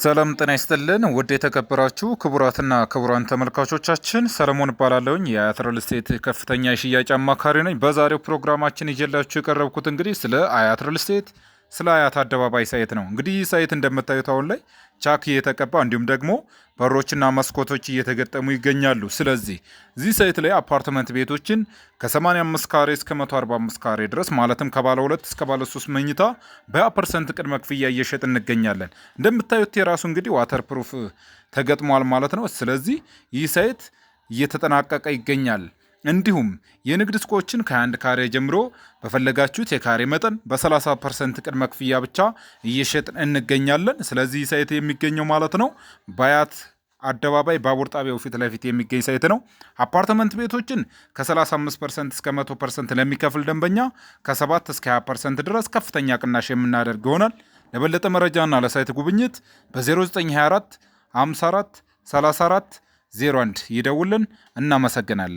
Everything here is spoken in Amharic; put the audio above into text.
ሰላም ጤና ይስጥልን ውድ የተከበራችሁ ክቡራትና ክቡራን ተመልካቾቻችን ሰለሞን እባላለሁኝ የአያት ሪል ስቴት ከፍተኛ የሽያጭ አማካሪ ነኝ። በዛሬው ፕሮግራማችን ይዤላችሁ የቀረብኩት እንግዲህ ስለ አያት ሪል ስቴት ስለ አያት አደባባይ ሳይት ነው። እንግዲህ ይህ ሳይት እንደምታዩት አሁን ላይ ቻክ እየተቀባ እንዲሁም ደግሞ በሮችና መስኮቶች እየተገጠሙ ይገኛሉ። ስለዚህ እዚህ ሳይት ላይ አፓርትመንት ቤቶችን ከ85 ካሬ እስከ 145 ካሬ ድረስ ማለትም ከባለ 2 እስከ ባለ 3 መኝታ በ20% ቅድመ ክፍያ እየሸጥ እንገኛለን። እንደምታዩት የራሱ እንግዲህ ዋተር ፕሩፍ ተገጥሟል ማለት ነው። ስለዚህ ይህ ሳይት እየተጠናቀቀ ይገኛል። እንዲሁም የንግድ ሱቆችን ከ1 ካሬ ጀምሮ በፈለጋችሁት የካሬ መጠን በ30% ቅድመ ክፍያ ብቻ እየሸጥን እንገኛለን። ስለዚህ ሳይት የሚገኘው ማለት ነው በአያት አደባባይ ባቡር ጣቢያው ፊት ለፊት የሚገኝ ሳይት ነው። አፓርትመንት ቤቶችን ከ35% እስከ 100% ለሚከፍል ደንበኛ ከ7 እስከ 20% ድረስ ከፍተኛ ቅናሽ የምናደርግ ይሆናል። ለበለጠ መረጃና ለሳይት ጉብኝት በ0924 54 34 01 ይደውልን። እናመሰግናለን።